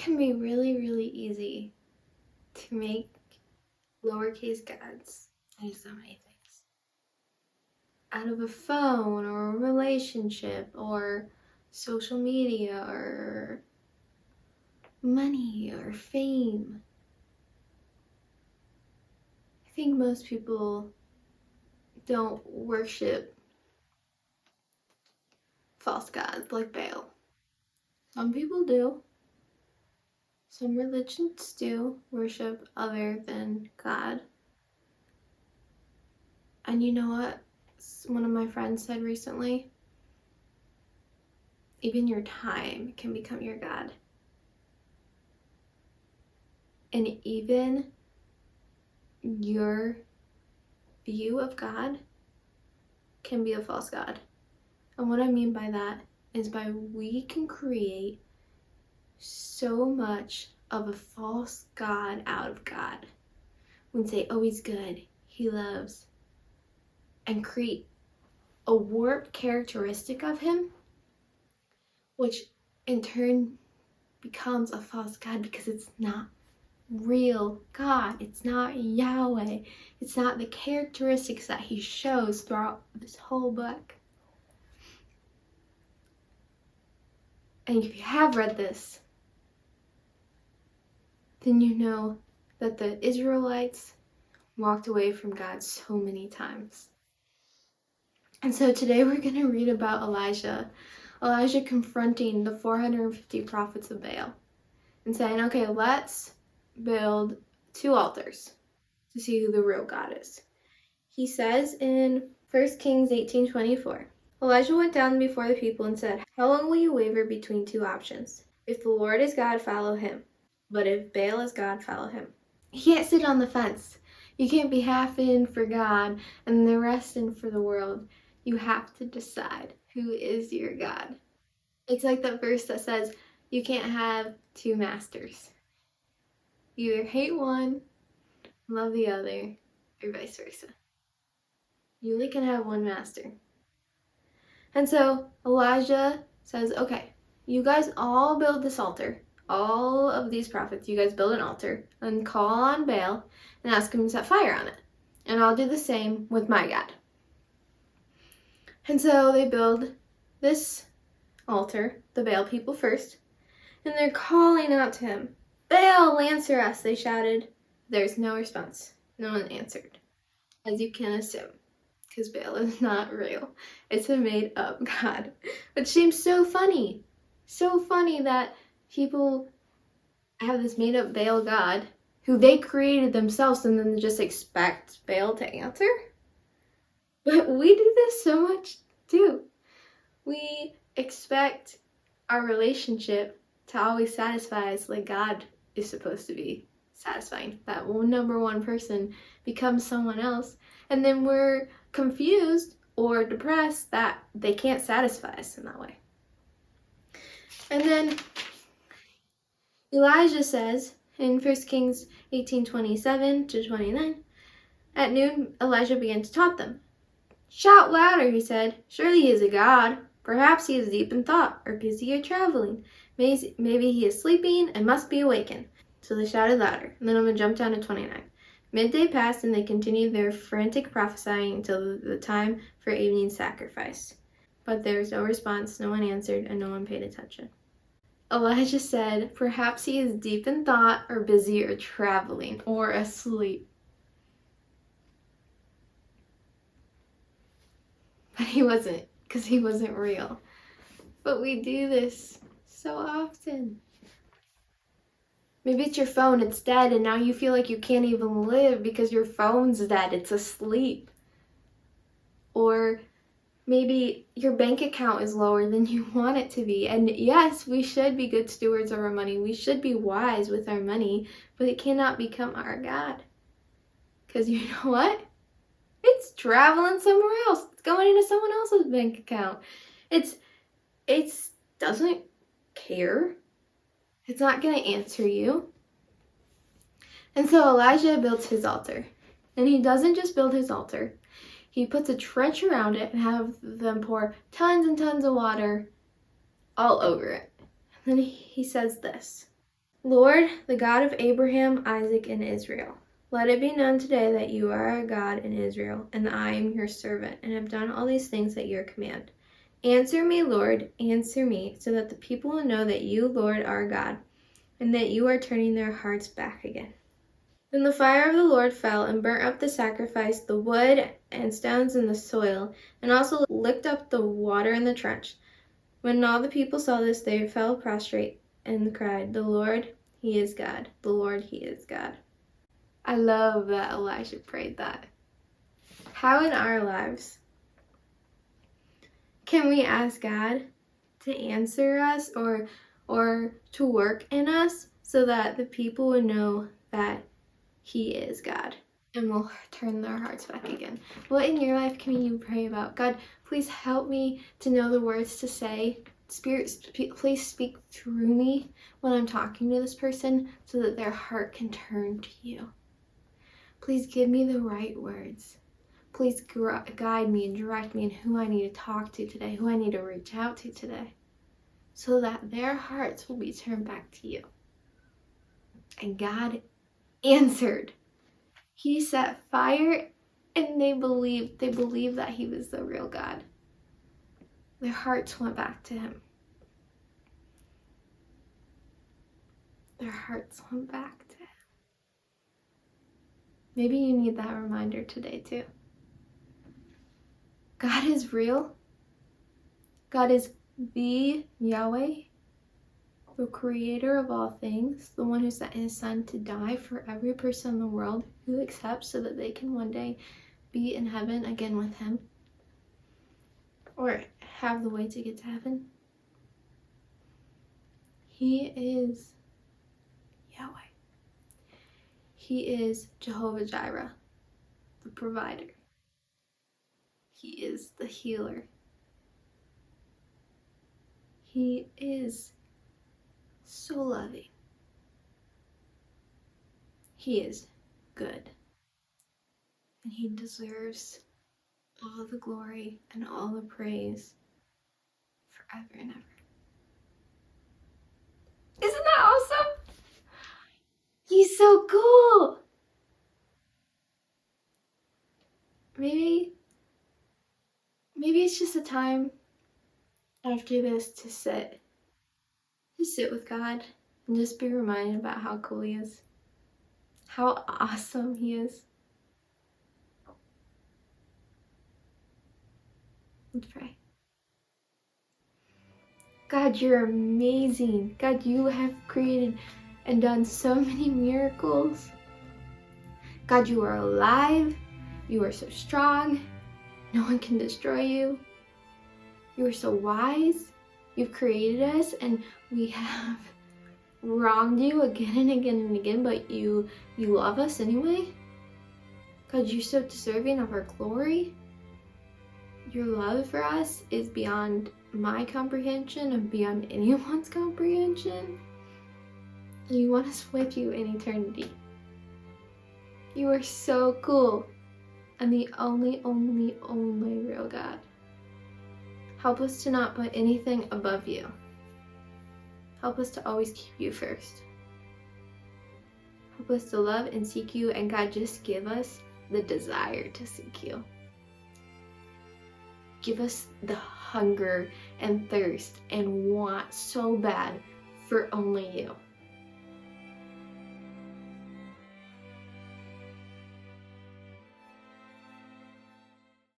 can be really, really easy to make lowercase gods out of so many things. Out of a phone or a relationship or social media or money or fame. I think most people don't worship false gods like Baal. Some people do. Some religions do worship other than God. And you know what? One of my friends said recently, even your time can become your God. And even your view of God can be a false God. And what I mean by that is we can create so much of a false God out of God. We can say, oh, he's good, he loves, and create a warped characteristic of him, which in turn becomes a false God because it's not real God. It's not Yahweh. It's not the characteristics that he shows throughout this whole book. And if you have read this, then you know that the Israelites walked away from God so many times. And so today we're going to read about Elijah confronting the 450 prophets of Baal and saying, okay, let's build 2 altars to see who the real God is. He says in 1 Kings 18:24, Elijah went down before the people and said, how long will you waver between 2 options? If the Lord is God, follow him. But if Baal is God, follow him. You can't sit on the fence. You can't be half in for God and the rest in for the world. You have to decide who is your God. It's like that verse that says you can't have 2 masters. You either hate one, love the other, or vice versa. You only can have one master. And so Elijah says, okay, you guys all build this altar. All of these prophets, you guys build an altar and call on Baal and ask him to set fire on it. And I'll do the same with my God. And so they build this altar, the Baal people first, and they're calling out to him. Baal, answer us, they shouted. There's no response. No one answered. As you can assume, because Baal is not real. It's a made-up god. Which seems so funny. So funny that people have this made-up Baal god who they created themselves and then just expect Baal to answer. But we do this so much too. We expect our relationship to always satisfy us like God is supposed to be satisfying. That number one person becomes someone else, and then we're confused or depressed that they can't satisfy us in that way. And then Elijah says in 1 Kings 18:27-29, at noon Elijah began to taunt them. Shout louder, he said. Surely he is a god. Perhaps he is deep in thought or busy or traveling. Maybe he is sleeping and must be awakened. So they shouted louder. And then I'm going to jump down to 29. Midday passed and they continued their frantic prophesying until the time for evening sacrifice. But there was no response, no one answered, and no one paid attention. Elijah said, perhaps he is deep in thought or busy or traveling or asleep. But he wasn't, because he wasn't real. But we do this so often. Maybe it's your phone, it's dead, and now you feel like you can't even live because your phone's dead, it's asleep. Or maybe your bank account is lower than you want it to be. And yes, we should be good stewards of our money. We should be wise with our money, but it cannot become our God. Because you know what? It's traveling somewhere else. It's going into someone else's bank account. It doesn't care. It's not going to answer you. And so Elijah builds his altar. And he doesn't just build his altar. He puts a trench around it and have them pour tons and tons of water all over it. And then he says this. Lord, the God of Abraham, Isaac, and Israel, let it be known today that you are our God in Israel, and that I am your servant, and have done all these things at your command. Answer me, Lord, answer me, so that the people will know that you, Lord, are God, and that you are turning their hearts back again. Then the fire of the Lord fell and burnt up the sacrifice, the wood and stones in the soil, and also licked up the water in the trench. When all the people saw this, they fell prostrate and cried, "The Lord, He is God. The Lord, He is God." I love that Elijah prayed that. How in our lives can we ask God to answer us or to work in us so that the people would know that He is God and will turn their hearts back again? What in your life can you pray about? God, please help me to know the words to say. Spirit, please speak through me when I'm talking to this person so that their heart can turn to you. Please give me the right words. Please guide me and direct me in who I need to talk to today, who I need to reach out to today, so that their hearts will be turned back to you. And God answered. He set fire, and they believed that He was the real God. Their hearts went back to Him. Their hearts went back to Him. Maybe you need that reminder today too. God is real. God is the Yahweh, the creator of all things, the one who sent His Son to die for every person in the world who accepts so that they can one day be in heaven again with Him or have the way to get to heaven. He is Yahweh. He is Jehovah Jireh, the provider. He is the healer. He is so loving. He is good. And He deserves all the glory and all the praise forever and ever. Isn't that awesome? He's so cool. Maybe it's just a time after this to sit with God and just be reminded about how cool He is, how awesome He is. Let's pray. God, you're amazing. God, you have created and done so many miracles. God, you are alive. You are so strong. No one can destroy you. You are so wise. You've created us and we have wronged you again and again and again, but you love us anyway. God, you're so deserving of our glory. Your love for us is beyond my comprehension and beyond anyone's comprehension. And you want us with you in eternity. You are so cool and the only real God. Help us to not put anything above you. Help us to always keep you first. Help us to love and seek you, and God, just give us the desire to seek you. Give us the hunger and thirst and want so bad for only you.